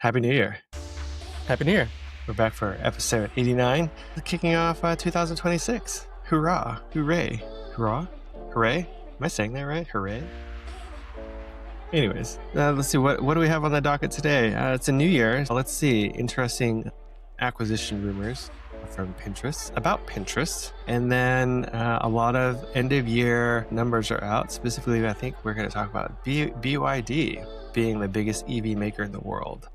Happy New Year. Happy New Year. We're back for episode 89, kicking off 2026. Hurrah, hooray, hurrah, hooray. Am I saying that right? Hooray. Anyways, let's see, what do we have on the docket today? It's a new year. Let's see, interesting acquisition rumors from Pinterest, about Pinterest. And then a lot of end of year numbers are out. Specifically, I think we're going to talk about BYD being the biggest EV maker in the world.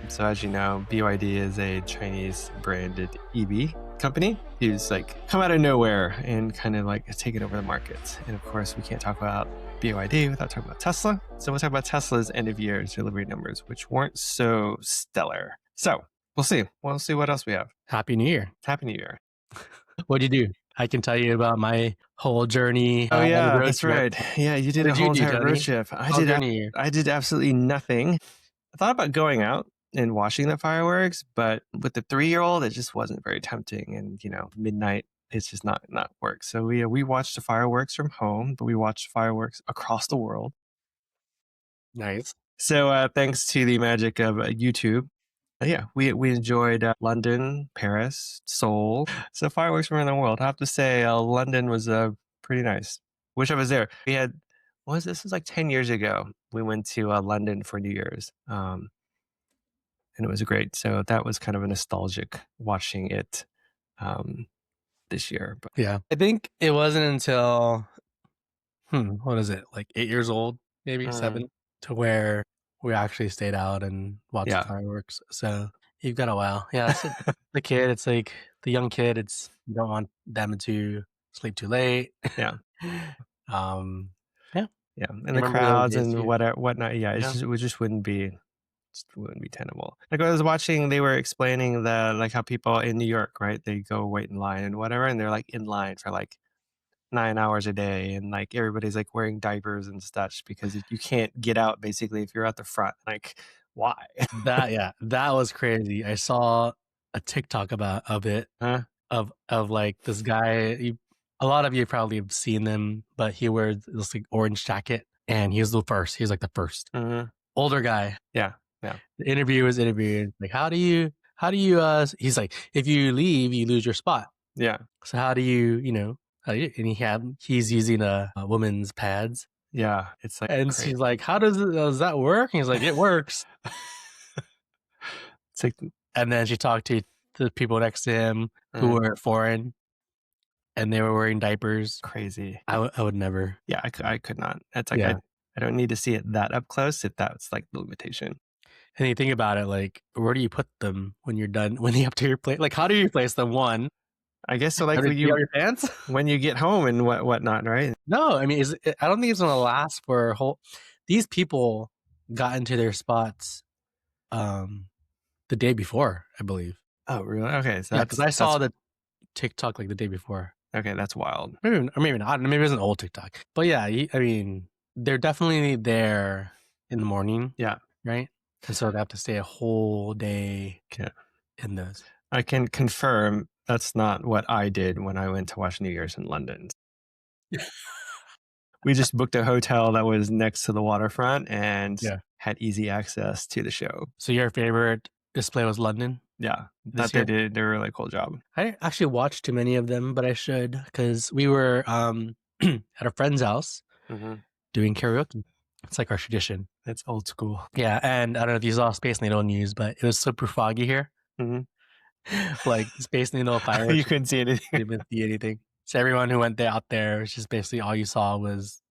So as you know, BYD is a Chinese branded EV company who's like come out of nowhere and kind of like taken over the market. And of course, we can't talk about BYD without talking about Tesla. So we'll talk about Tesla's end of year delivery numbers, which weren't so stellar. So we'll see. We'll see what else we have. Happy New Year. Happy New Year. What'd you do? I can tell you about my whole journey. Oh yeah, road that's trip. right. Yeah, you did What a did you whole do, entire road Tony? trip. How's your New Year? I did absolutely nothing. I thought about going out and watching the fireworks, but with the 3-year-old, it just wasn't very tempting. And you know, midnight, it's just not work. So we watched the fireworks from home, but we watched fireworks across the world. Nice. So thanks to the magic of YouTube, yeah, we enjoyed London, Paris, Seoul. So fireworks from around the world. I have to say, London was pretty nice. Wish I was there. We had this was like 10 years ago. We went to London for New Year's. And it was great. So that was kind of a nostalgic watching it this year. But Yeah. I think it wasn't until, what is it? Like 8 years old, maybe 7, to where we actually stayed out and watched the fireworks. So you've got a while. Yeah. It's the kid, it's like the young kid, you don't want them to sleep too late. Yeah. Yeah. And the crowds and whatnot. Yeah. It just wouldn't be tenable. Like I was watching, they were explaining like how people in New York, right? They go wait in line and whatever, and they're like in line for like 9 hours a day, and like everybody's like wearing diapers and such because you can't get out basically if you're at the front. Like, why? That was crazy. I saw a TikTok of it, of like this guy. A lot of you probably have seen them, but he wears this like orange jacket, and he was the first. He was like the first older guy. Yeah. The interviewer was interviewing like, how do you he's like, if you leave, you lose your spot. Yeah. So how do you and he's using a woman's pads. Yeah. It's like, and she's like, how does that work? And he's like, it works. It's like, and then she talked to the people next to him who were foreign, and they were wearing diapers. Crazy. I would never. Yeah, I could not. That's like, I don't need to see it that up close if that's like the limitation. And you think about it, like, where do you put them when you're done, when you have to replace? Like, how do you replace them? One, I guess so. Like your pants when you get home and whatnot, right? No, I mean, I don't think it's gonna last for a whole. These people got into their spots, the day before, I believe. Oh, really? Okay, so yeah, because I saw the TikTok like the day before. Okay, that's wild. Maybe not. Maybe it was an old TikTok. But yeah, I mean, they're definitely there in the morning. Yeah. Right. And so they have to stay a whole day in those. I can confirm that's not what I did when I went to watch New Year's in London. We just booked a hotel that was next to the waterfront and had easy access to the show. So your favorite display was London? Yeah. They did a really cool job. I didn't actually watch too many of them, but I should, because we were at a friend's house doing karaoke. It's like our tradition. It's old school. Yeah, and I don't know if you saw Space Needle news, but it was super foggy here. Like Space Needle fireworks. You couldn't see anything. You didn't see anything. So everyone who went out there, it's just basically all you saw was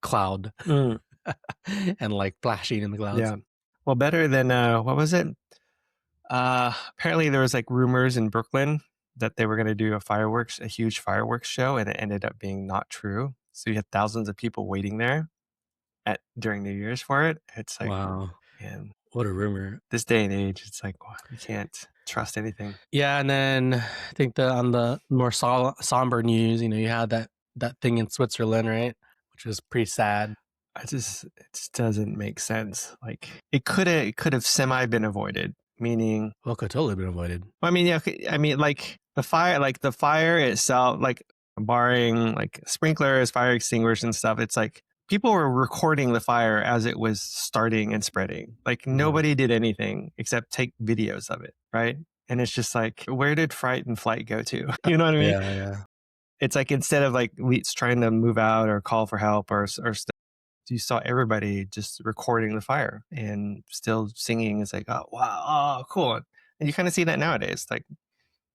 cloud and like flashing in the clouds. Yeah. Well, better than what was it? Apparently there was like rumors in Brooklyn that they were going to do a huge fireworks show, and it ended up being not true. So you had thousands of people waiting there during New Year's for it. It's like, wow, man, what a rumor. This day and age, it's like, you can't trust anything. Yeah, and then I think on the more somber news, you had that thing in Switzerland, right? Which was pretty sad. It just doesn't make sense. Like it could have semi been avoided. Meaning, well, it could totally been avoided. I mean, yeah. I mean, like the fire itself, like barring like sprinklers, fire extinguishers and stuff. It's like people were recording the fire as it was starting and spreading. Like nobody did anything except take videos of it, right? And it's just like, where did fright and flight go to? You know what I mean? Yeah. It's like instead of like elites trying to move out or call for help or stuff, you saw everybody just recording the fire and still singing. It's like, oh wow, oh cool. And you kind of see that nowadays, like,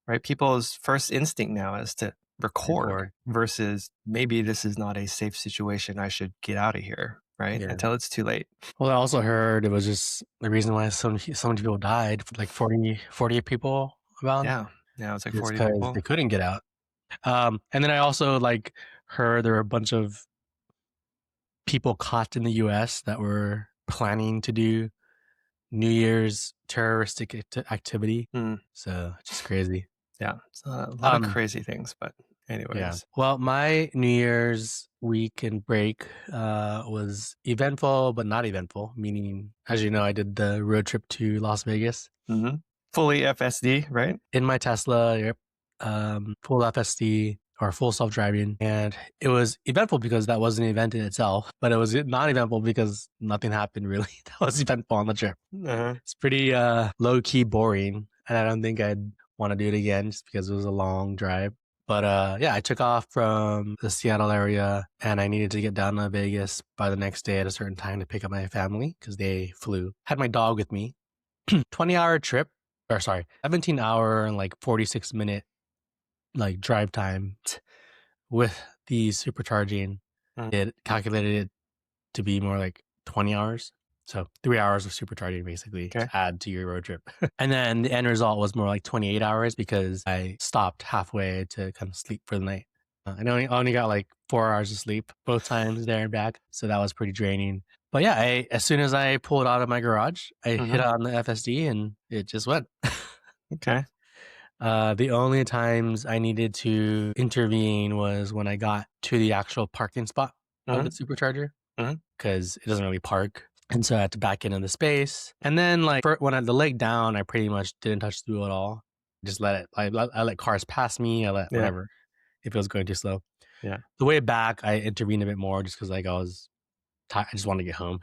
right? People's first instinct now is to record versus maybe this is not a safe situation. I should get out of here, right? Yeah. Until it's too late. Well, I also heard it was just the reason why so many people died, like 40 people about. Yeah. Yeah. It was like 40 because people. they couldn't get out. And then I also like heard there were a bunch of people caught in the US that were planning to do New Year's terroristic activity. So just crazy. Yeah. It's a lot of crazy things, but anyways. Yeah. Well, my New Year's week and break was eventful, but not eventful. Meaning, as you know, I did the road trip to Las Vegas. Fully FSD, right? In my Tesla, yep. Full FSD or full self-driving. And it was eventful because that was an event in itself, but it was not eventful because nothing happened really. That was eventful on the trip. It's pretty low-key boring. And I don't think I'd want to do it again just because it was a long drive. But yeah, I took off from the Seattle area and I needed to get down to Vegas by the next day at a certain time to pick up my family because they flew. Had my dog with me. 20-hour trip, 17-hour and like 46-minute like drive time with the supercharging. It calculated it to be more like 20 hours. So 3 hours of supercharging basically to add to your road trip. And then the end result was more like 28 hours because I stopped halfway to kind of sleep for the night. I only got like 4 hours of sleep both times there and back. So that was pretty draining. But yeah, as soon as I pulled out of my garage, I hit on the FSD and it just went. Okay. The only times I needed to intervene was when I got to the actual parking spot of the supercharger because it doesn't really park. And so I had to back into the space. And then like when I had the leg down, I pretty much didn't touch the wheel at all. Just let it, I let cars pass me. I let whatever, if it was going too slow. Yeah. The way back, I intervened a bit more just because like I was tired. I just wanted to get home.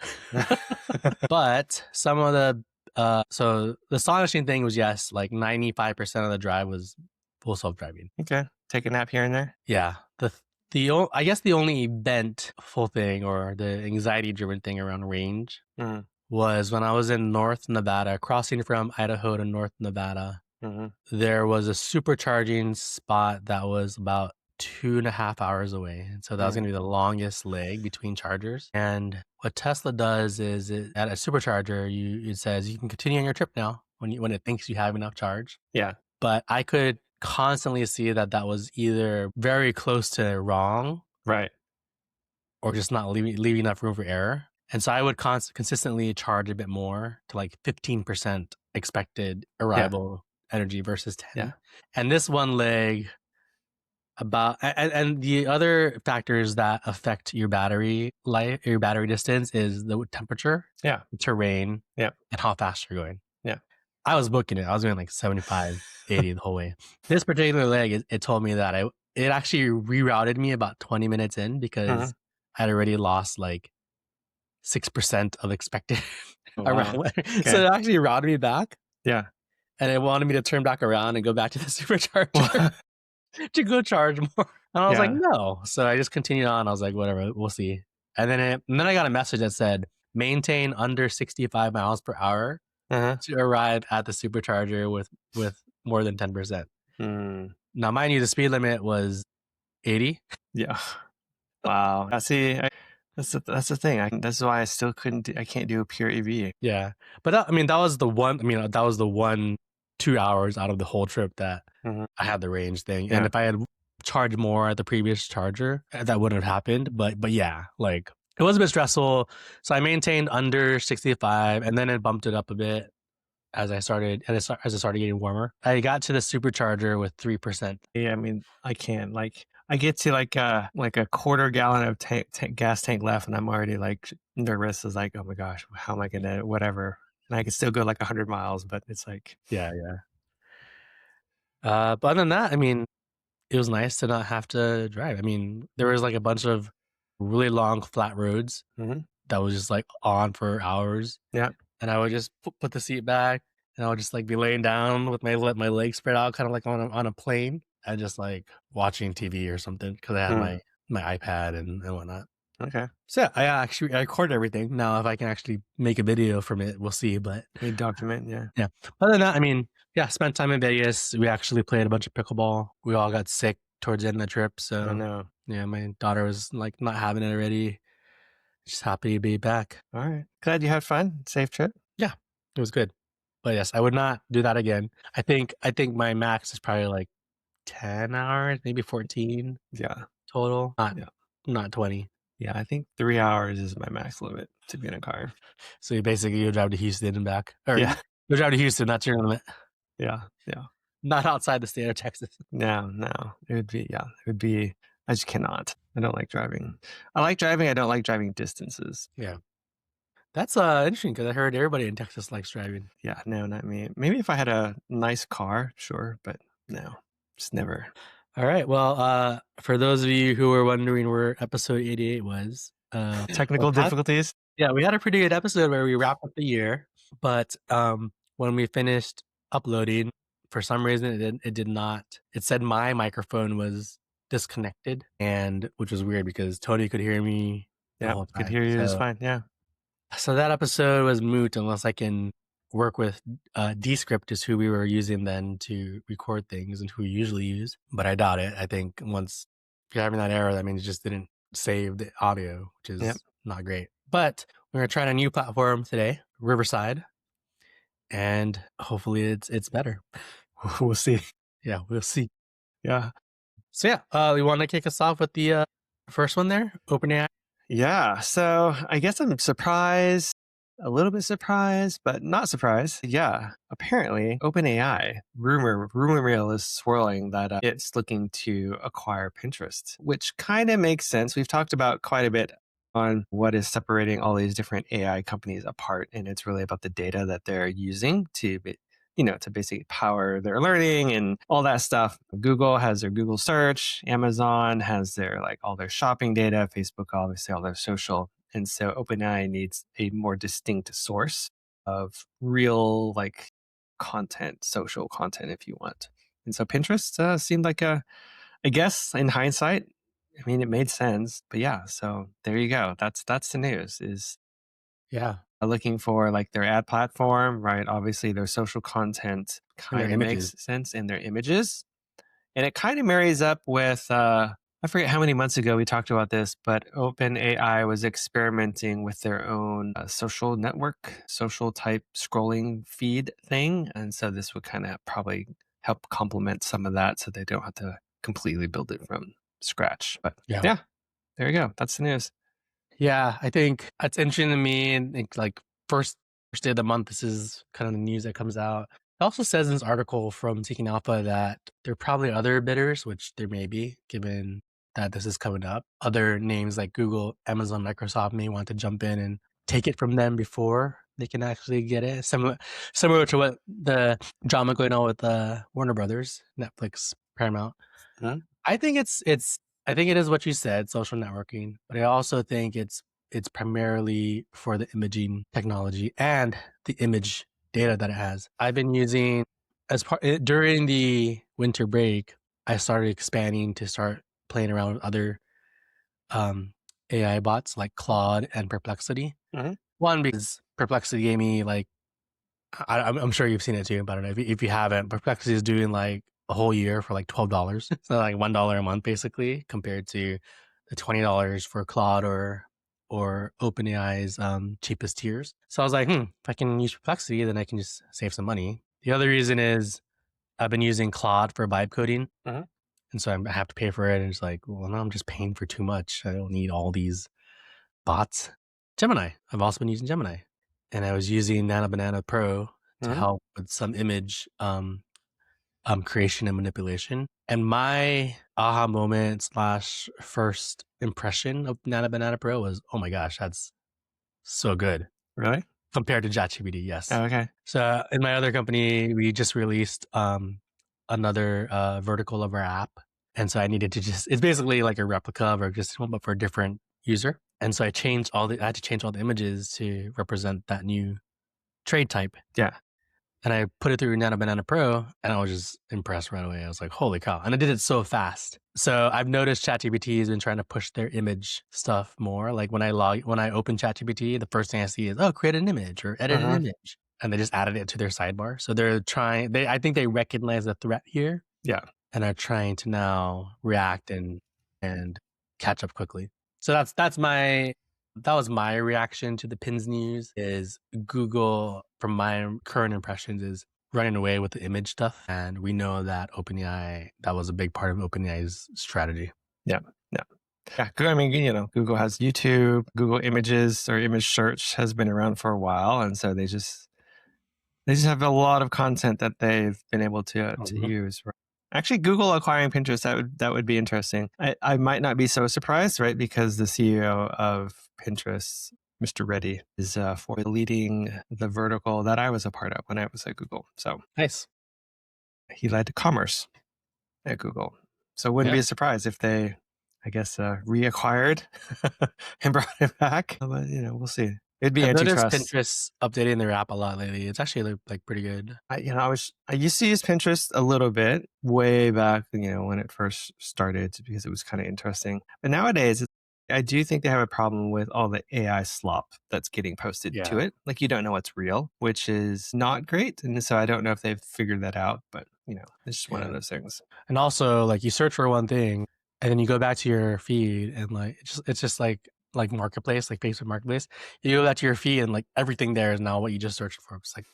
But some of the, so the astonishing thing was yes, like 95% of the drive was full self-driving. Okay. Take a nap here and there. Yeah. I guess the only eventful thing or the anxiety-driven thing around range was when I was in North Nevada, crossing from Idaho to North Nevada. There was a supercharging spot that was about 2.5 hours away. And so that was going to be the longest leg between chargers. And what Tesla does is at a supercharger, it says you can continue on your trip now when it thinks you have enough charge. Yeah. But I could constantly see that was either very close to wrong, right, or just not leaving enough room for error. And so I would consistently charge a bit more to like 15% expected arrival energy versus 10. Yeah. And this one leg and the other factors that affect your battery life, your battery distance is the temperature, the terrain, and how fast you're going. I was booking it. I was going like 75, 80 the whole way. This particular leg, it told me that it actually rerouted me about 20 minutes in because I'd already lost like 6% of expected around. So it actually routed me back. Yeah. And it wanted me to turn back around and go back to the supercharger to go charge more. And I was like, no. So I just continued on. I was like, whatever, we'll see. And then I got a message that said, maintain under 65 miles per hour to arrive at the supercharger with more than 10%. Now, mind you, the speed limit was 80. Yeah. Wow. See, that's the thing. That's why I still I can't do a pure EV. Yeah. But that was the one 2 hours out of the whole trip that I had the range thing. And if I had charged more at the previous charger, that wouldn't have happened. But yeah, like it was a bit stressful. So I maintained under 65 and then it bumped it up a bit as it started getting warmer. I got to the supercharger with 3%. Yeah, I mean, I can't. Like, I get to like a quarter gallon of gas tank left, and I'm already like nervous. Is like, oh my gosh, how am I gonna whatever? And I can still go like 100 miles, but it's like, yeah. But other than that, I mean, it was nice to not have to drive. I mean, there was like a bunch of really long flat roads that was just like on for hours. Yeah. And I would just put the seat back, and I would just like be laying down with my legs spread out, kind of like on a plane, and just like watching TV or something because I had my iPad and whatnot. Okay. So yeah, I recorded everything. Now, if I can actually make a video from it, we'll see. But We document, yeah. yeah. Other than that, I mean, yeah, spent time in Vegas. We actually played a bunch of pickleball. We all got sick towards the end of the trip. So I know. yeah, my daughter was like not having it already. Just happy to be back. All right. Glad you had fun. Safe trip. Yeah, it was good. But yes, I would not do that again. I think my max is probably like 10 hours, maybe 14 Yeah. total. Not 20. Yeah, I think 3 hours is my max limit to be in a car. So you drive to Houston and back. Or Yeah. you drive to Houston, that's your limit. Yeah. Yeah. Not outside the state of Texas. No. It would be, I just cannot. I don't like driving. I like driving. I don't like driving distances. Yeah. That's interesting because I heard everybody in Texas likes driving. Yeah, no, not me. Maybe if I had a nice car, sure, but no, just never. All right. Well, for those of you who were wondering where episode 88 was, Technical difficulties. Yeah, we had a pretty good episode where we wrapped up the year, but when we finished uploading, for some reason it did not. It said my microphone was disconnected, and which was weird because Tony could hear me the Yeah, whole time. could hear you just fine. Yeah. So that episode was moot unless I can work with Descript is who we were using then to record things and who we usually use. But I doubt it. I think once you're having that error, that means it just didn't save the audio, which is not great. But we're going to try a new platform today, Riverside. And hopefully it's better. We'll see. Yeah, we'll see. Yeah. So yeah, we want to kick us off with the first one there, OpenAI. Yeah. So I guess I'm surprised, a little bit surprised, but not surprised. Yeah. Apparently, OpenAI rumor mill is swirling that it's looking to acquire Pinterest, which kind of makes sense. We've talked about quite a bit on what is separating all these different AI companies apart, and it's really about the data that they're using to to basically power their learning and all that stuff. Google has their Google search, Amazon has their all their shopping data, Facebook obviously all their social. And so OpenAI needs a more distinct source of real content, social content if you want. And so Pinterest seemed like I guess in hindsight, I mean it made sense, but yeah, so there you go. That's the news is looking for their ad platform, right? Obviously, their social content kind of makes sense in their images. And it kind of marries up with, I forget how many months ago we talked about this, but OpenAI was experimenting with their own social network, social type scrolling feed thing. And so this would kind of probably help complement some of that so they don't have to completely build it from scratch. But yeah there you go. That's the news. Yeah, I think that's interesting to me. And think first day of the month, this is kind of the news that comes out. It also says in this article from Seeking Alpha that there are probably other bidders, which there may be, given that this is coming up. Other names like Google, Amazon, Microsoft may want to jump in and take it from them before they can actually get it. Similar to what the drama going on with Warner Brothers, Netflix, Paramount. I think I think it is what you said, social networking, but I also think it's primarily for the imaging technology and the image data that it has. I've been using during the winter break, I started expanding to start playing around with other AI bots like Claude and Perplexity. One, because Perplexity gave me I'm sure you've seen it too, but I don't know if you haven't. Perplexity is doing a whole year for $12. So $1 a month basically, compared to the $20 for Claude or OpenAI's cheapest tiers. So I was like, if I can use Perplexity, then I can just save some money. The other reason is I've been using Claude for vibe coding. And so I have to pay for it. And it's well, now I'm just paying for too much. I don't need all these bots. Gemini. I've also been using Gemini. And I was using Nano Banana Pro to help with some image creation and manipulation. And my aha moment / first impression of Nano Banana Pro was, oh my gosh, that's so good. Really? Compared to ChatGPT, yes. Oh, okay. So in my other company, we just released another vertical of our app. And so I needed to it's basically like a replica of our existing one, but for a different user. And so I had to change all the images to represent that new trade type. Yeah. And I put it through Nano Banana Pro, and I was just impressed right away. I was like, holy cow. And I did it so fast. So I've noticed ChatGPT has been trying to push their image stuff more. Like when I open ChatGPT, the first thing I see is, oh, create an image or edit an image. And they just added it to their sidebar. So they're trying, I think they recognize the threat here. Yeah. And are trying to now react and catch up quickly. So that was my reaction to the Pins news. Is Google, from my current impressions, is running away with the image stuff, and we know that that was a big part of OpenAI's strategy. Yeah. I mean, Google has YouTube, Google Images or image search has been around for a while, and so they just have a lot of content that they've been able to use. Actually, Google acquiring Pinterest, that would be interesting. I might not be so surprised, right? Because the CEO of Pinterest, Mr. Reddy, is for leading the vertical that I was a part of when I was at Google. So nice. He led commerce at Google. So it wouldn't be a surprise if they, I guess, reacquired and brought it back. But, we'll see. It'd be antitrust. I've noticed Pinterest updating their app a lot lately. It's actually like pretty good. I used to use Pinterest a little bit way back, when it first started, because it was kind of interesting. But nowadays, I do think they have a problem with all the AI slop that's getting posted to it. Like, you don't know what's real, which is not great. And so I don't know if they've figured that out, but it's just one of those things. And also, like, you search for one thing and then you go back to your feed and like it's just like Marketplace, like Facebook Marketplace. You go back to your feed and like everything there is now what you just searched for. It's like,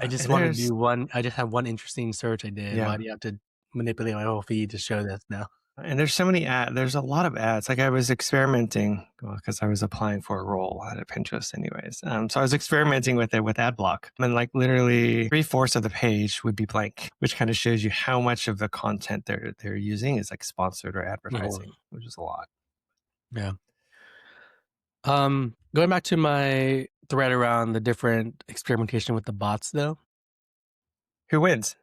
I just want to do one. I just have one interesting search I did. Why do you have to manipulate my whole feed to show this now? And there's so many ads. There's a lot of ads. Like, I was experimenting because I was applying for a role at Pinterest anyways. So I was experimenting with it with ad block. And like literally 3/4 of the page would be blank, which kind of shows you how much of the content they're using is like sponsored or advertising, which is a lot. Yeah. Going back to my thread around the different experimentation with the bots though. Who wins?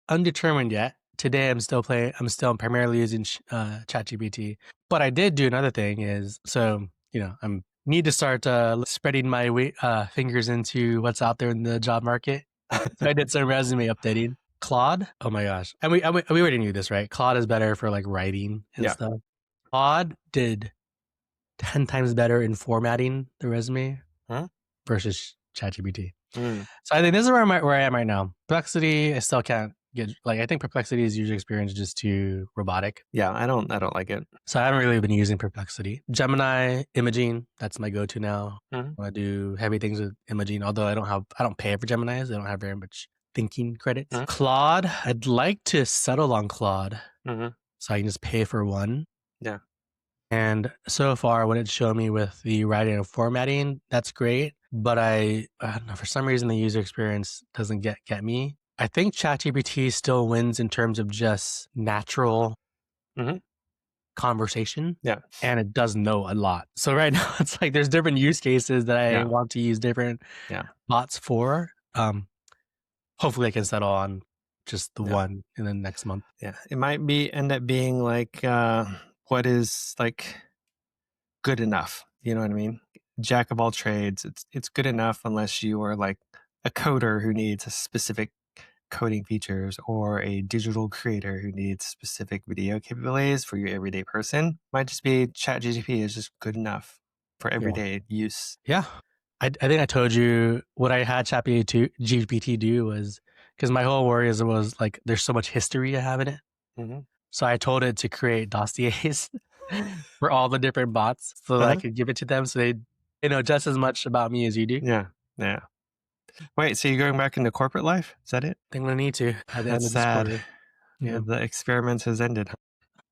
Undetermined yet. Today I'm still primarily using ChatGPT. But I did do another thing is, so, I need to start spreading my fingers into what's out there in the job market. So I did some resume updating. Claude, oh my gosh. And we already knew this, right? Claude is better for like writing and stuff. Claude did 10 times better in formatting the resume versus ChatGPT. So I think this is where I am right now. Perplexity, I still can't get, I think Perplexity's user experience is just too robotic. Yeah, I don't like it. So I haven't really been using Perplexity. Gemini imaging, that's my go-to now. When I do heavy things with imaging, although I don't pay for Geminis. They don't have very much thinking credits. Claude, I'd like to settle on Claude. So I can just pay for one. Yeah. And so far, what it's shown me with the writing and formatting, that's great. But I don't know, for some reason, the user experience doesn't get me. I think ChatGPT still wins in terms of just natural conversation. Yeah. And it does know a lot. So right now, it's like there's different use cases that I want to use different bots for. Hopefully, I can settle on just the one in the next month. Yeah. It might end up being like what is like good enough. You know what I mean? Jack of all trades. It's good enough unless you are like a coder who needs a specific coding features, or a digital creator who needs specific video capabilities for your everyday person. Might just be ChatGPT is just good enough for everyday use. Yeah. I think I told you what I had ChatGPT do was, because my whole worry was like, there's so much history I have in it. So I told it to create dossiers for all the different bots so that I could give it to them so they know just as much about me as you do. Yeah. Yeah. Wait, so you're going back into corporate life? Is that it? I think I need to. That's sad. Yeah. The experiment has ended.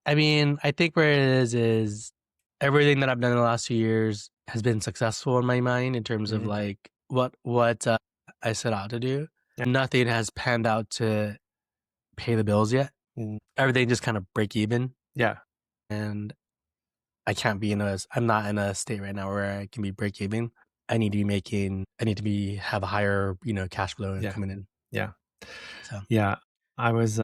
I mean, I think where it is everything that I've done in the last 2 years has been successful in my mind in terms of like what I set out to do. Nothing has panned out to pay the bills yet. Everything just kind of break even. Yeah. And I can't be I'm not in a state right now where I can be break even. I need to have a higher, cash flow coming in. Yeah. So yeah, I was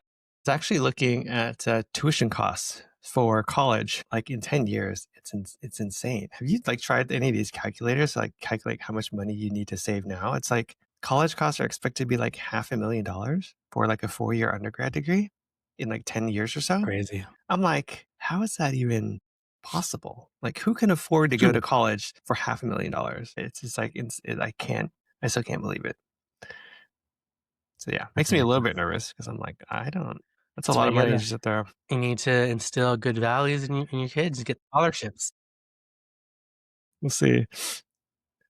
actually looking at tuition costs. for college, like in 10 years. It's insane. Have you like tried any of these calculators to like calculate how much money you need to save now? It's like college costs are expected to be like $500,000 for like a 4-year undergrad degree in like 10 years or so. Crazy. I'm like, how is that even possible? Like, who can afford to go to college for $500,000? It's just like, I still can't believe it. So yeah, makes me a little bit nervous because I'm like, that's a lot of money to sit there. You need to instill good values in your kids to get scholarships. We'll see.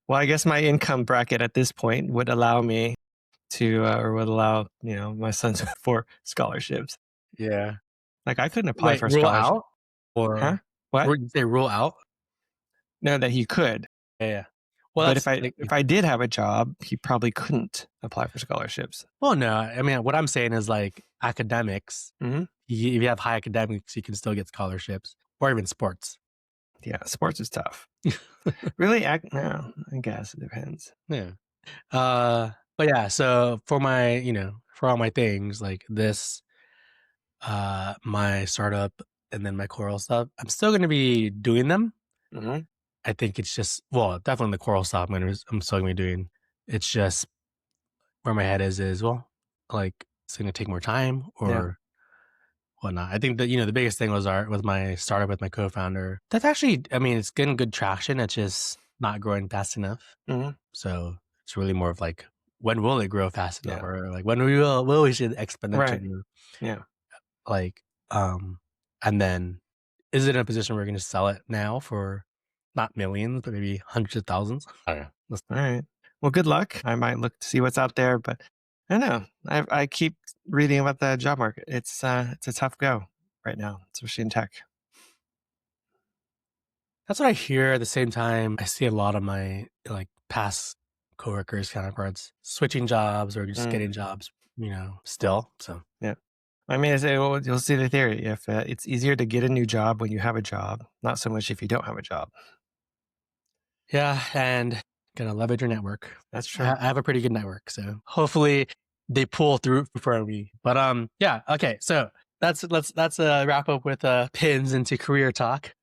Well, I guess my income bracket at this point would allow me to, or would allow, my sons for scholarships. Yeah. Like I couldn't apply for a rule scholarship. out? Or Huh? What? Did you say rule out? No, that he could. Yeah. Well, But if I did have a job, he probably couldn't apply for scholarships. Well, no. I mean, what I'm saying is like academics. Mhm. If you have high academics, you can still get scholarships, or even sports. Yeah, sports is tough. Really? No, I guess it depends. Yeah. But yeah, so for my, for all my things like this, my startup and then my Coral stuff, I'm still going to be doing them. Mm-hmm. I think it's just, well, definitely the Coral stuff I'm still going to be doing. It's just where my head is, well, like it's going to take more time or whatnot. I think that, the biggest thing was my startup with my co-founder. That's actually, I mean, it's getting good traction. It's just not growing fast enough. Mm-hmm. So it's really more of like, when will it grow fast enough? Or like when will we should exponentially grow? Yeah. Like, and then is it in a position where we're going to sell it now for not millions, but maybe hundreds of thousands? Oh yeah. All right. Well, good luck. I might look to see what's out there, but I don't know. I keep reading about the job market. It's a tough go right now, especially in tech. That's what I hear. At the same time, I see a lot of my like past coworkers, counterparts, switching jobs or just getting jobs, still. So yeah. I mean, you'll see the theory. If it's easier to get a new job when you have a job, not so much if you don't have a job. Yeah, and gotta leverage your network. That's true. I have a pretty good network, so hopefully they pull through for me. But yeah, okay. So let's wrap up with pins into career talk.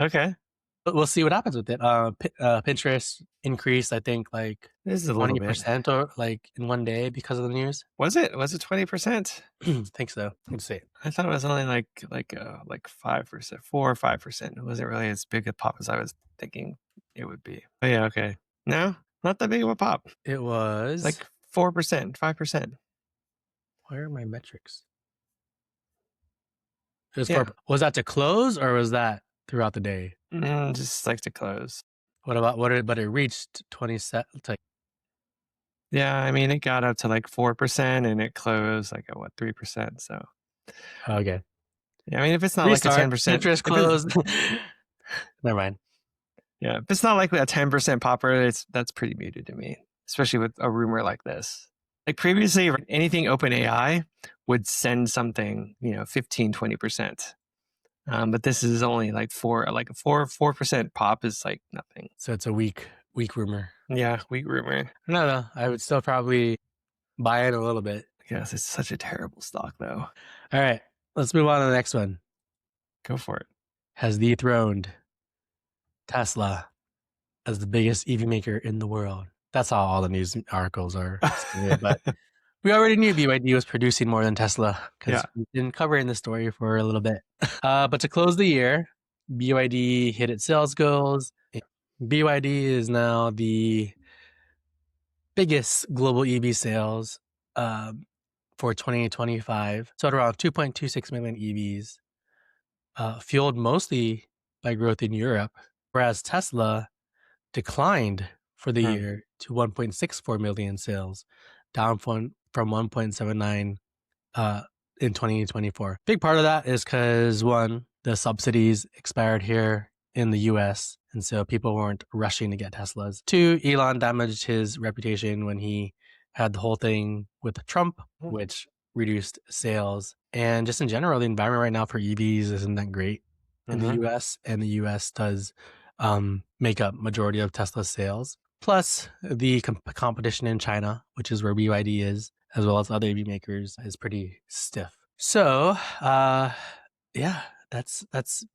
Okay. But we'll see what happens with it. Pinterest increased, I think, like this is a 20% or like in one day because of the news. Was it 20%? I think so. Let's see. I thought it was only like 5%, 4 or 5%. It wasn't really as big a pop as I was thinking it would be. Oh yeah, okay. No, not that big of a pop. It was like 4%, 5%. Where are my metrics? It was was that to close or was that throughout the day? Just like to close. But it reached 27. Yeah, I mean, it got up to like 4% and it closed like at 3%. So, okay. Yeah, I mean, if it's not like a 10%, Pinterest closed. Never mind. Yeah, if it's not like a 10% popper, that's pretty muted to me, especially with a rumor like this. Like previously, anything OpenAI would send something, 15, 20%. But this is only like 4% pop is like nothing. So it's a weak rumor. Yeah, weak rumor. No, I would still probably buy it a little bit. Yes, it's such a terrible stock though. All right, let's move on to the next one. Go for it. Has dethroned Tesla as the biggest EV maker in the world. That's how all the news articles are. But we already knew BYD was producing more than Tesla because we've been covering the story for a little bit. But to close the year, BYD hit its sales goals. BYD is now the biggest global EV sales for 2025. So at around 2.26 million EVs, fueled mostly by growth in Europe, whereas Tesla declined for the year to 1.64 million sales, down from 1.79 in 2024. Big part of that is because one, the subsidies expired here in the US, and so people weren't rushing to get Teslas. Two, Elon damaged his reputation when he had the whole thing with Trump, which reduced sales. And just in general, the environment right now for EVs isn't that great in the US, and the US does make up majority of Tesla's sales. Plus the competition in China, which is where BYD is, as well as other EV makers, is pretty stiff. So, yeah, That's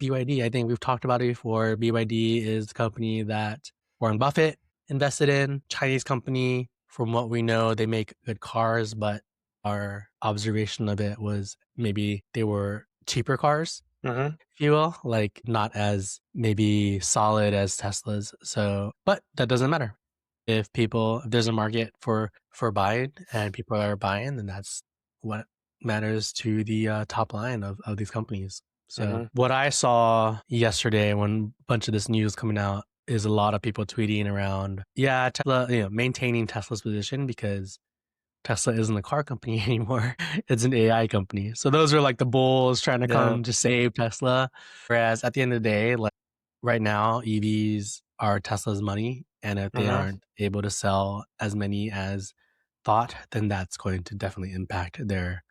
BYD. I think we've talked about it before. BYD is the company that Warren Buffett invested in, Chinese company. From what we know, they make good cars, but our observation of it was maybe they were cheaper cars, if you will, like not as maybe solid as Teslas. So, but that doesn't matter. If there's a market for buying and people are buying, then that's what matters to the top line of these companies. So what I saw yesterday when a bunch of this news coming out is a lot of people tweeting around, yeah, Tesla, maintaining Tesla's position because Tesla isn't a car company anymore. It's an AI company. So those are like the bulls trying to come to save Tesla. Whereas at the end of the day, like right now, EVs are Tesla's money. And if they aren't able to sell as many as thought, then that's going to definitely impact their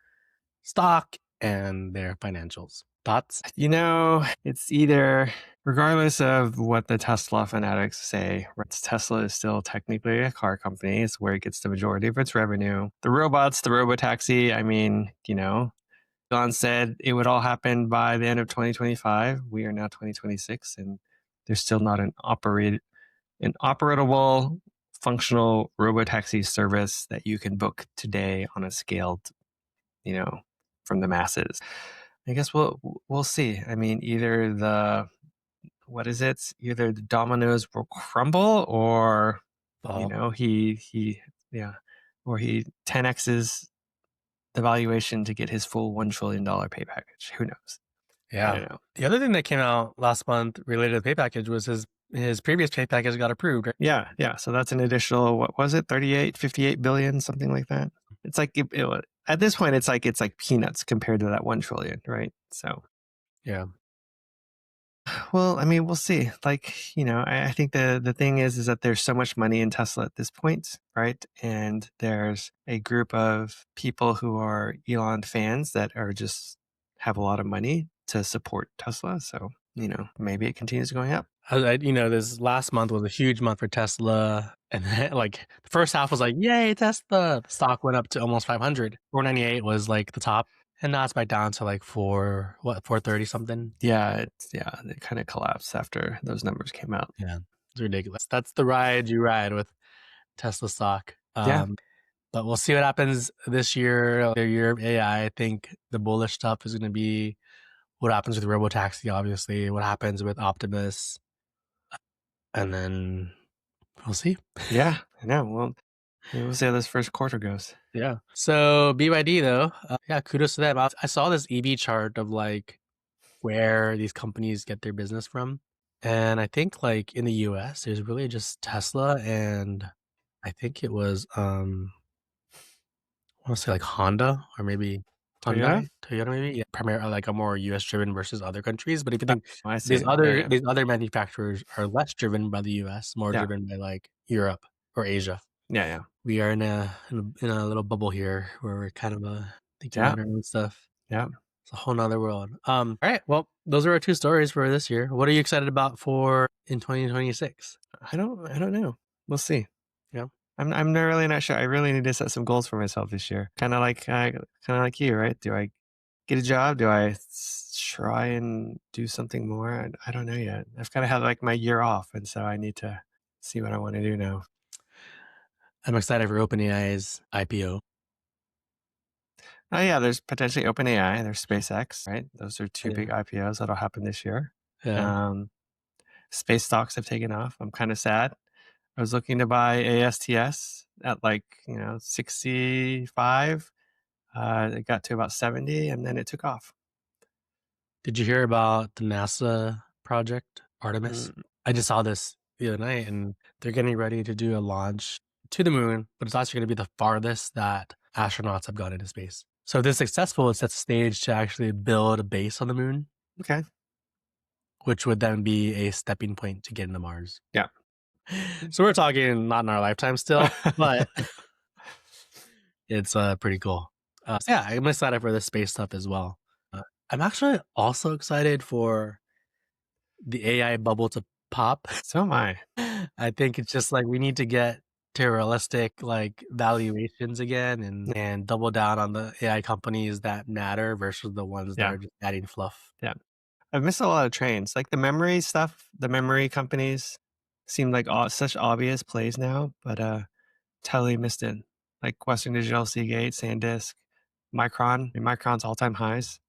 stock and their financials. Thoughts? It's either, regardless of what the Tesla fanatics say, Tesla is still technically a car company. It's where it gets the majority of its revenue. The robots, the robotaxi, I mean, Elon said it would all happen by the end of 2025. We are now 2026, and there's still not an operatable, functional robotaxi service that you can book today on a scaled, from the masses. I guess we'll see. I mean, either the dominoes will crumble, or he 10x's the valuation to get his full $1 trillion pay package. Who knows? Yeah. I don't know. The other thing that came out last month related to the pay package was his previous pay package got approved. Right? Yeah. So that's an additional, what was it? 58 billion, something like that. It's like at this point, it's like peanuts compared to that 1 trillion, right? So yeah. Well, I mean, we'll see. I think the thing is that there's so much money in Tesla at this point, right? And there's a group of people who are Elon fans that are just have a lot of money to support Tesla. So, maybe it continues going up. This last month was a huge month for Tesla. And then, like the first half was like, yay, Tesla. The stock went up to almost 500. 498 was like the top. And now it's back down to like 430 something. Yeah, it kind of collapsed after those numbers came out. Yeah, it's ridiculous. That's the ride you ride with Tesla stock. Yeah. But we'll see what happens this year. The year of AI, I think the bullish stuff is going to be what happens with robotaxi, obviously, what happens with Optimus, and then we'll see. Yeah, I know. Well, we'll see how this first quarter goes. Yeah. So BYD though, kudos to them. I saw this EV chart of like where these companies get their business from, and I think like in the US, there's really just Tesla and I think it was I want to say like Honda or maybe Hyundai, Toyota maybe. Yeah, primarily like a more US driven versus other countries. But if you think these other manufacturers are less driven by the US, more driven by like Europe or Asia. Yeah. We are in a little bubble here where we're kind of thinking about our own stuff. Yeah. It's a whole nother world. All right. Well, those are our 2 stories for this year. What are you excited about for in 2026? I don't know. We'll see. Yeah. I'm really not sure. I really need to set some goals for myself this year. Kind of like you, right? Do I get a job? Do I try and do something more? I don't know yet. I've kind of had like my year off, and so I need to see what I want to do now. I'm excited for OpenAI's IPO. Oh yeah, there's potentially OpenAI. There's SpaceX, right? Those are 2 big IPOs that'll happen this year. Yeah. Space stocks have taken off. I'm kind of sad. I was looking to buy ASTS at 65. It got to about 70, and then it took off. Did you hear about the NASA project, Artemis? I just saw this the other night, and they're getting ready to do a launch to the moon, but it's actually going to be the farthest that astronauts have gone into space. So if this is successful, it sets the stage to actually build a base on the moon. Okay. Which would then be a stepping point to get into Mars. Yeah. So we're talking not in our lifetime still, but it's pretty cool. So yeah, I'm excited for the space stuff as well. I'm actually also excited for the AI bubble to pop. So am I. I think it's just like we need to get to realistic like valuations again and double down on the AI companies that matter versus the ones that are just adding fluff. Yeah. I've missed a lot of trains. Like the memory stuff, the memory companies seem like such obvious plays now, but totally missed it. Like Western Digital, Seagate, SanDisk, Micron. I mean, Micron's all-time highs.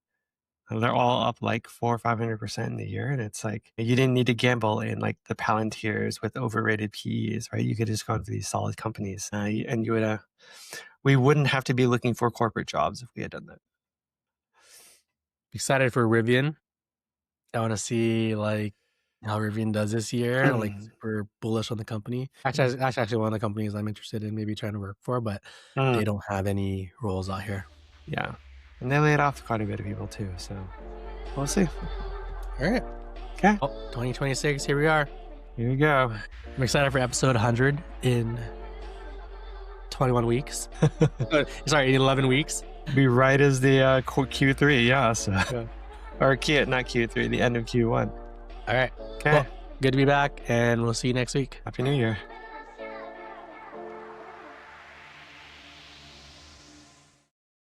They're all up like 400 or 500% in a year. And it's like, you didn't need to gamble in like the Palantirs with overrated PEs, right? You could just go into these solid companies and you would, we wouldn't have to be looking for corporate jobs if we had done that. Excited for Rivian. I want to see like how Rivian does this year. Like super bullish on the company. Actually, one of the companies I'm interested in maybe trying to work for, but they don't have any roles out here. Yeah. And they laid off quite a bit of people too, so we'll see. All right. Okay. Oh, 2026, here we are. Here we go. I'm excited for episode 100 in 21 weeks. Sorry, 11 weeks. Be right as the Q3, yeah. So. Yeah. Or not Q3, the end of Q1. All right. Okay. Well, good to be back, and we'll see you next week. Happy New Year.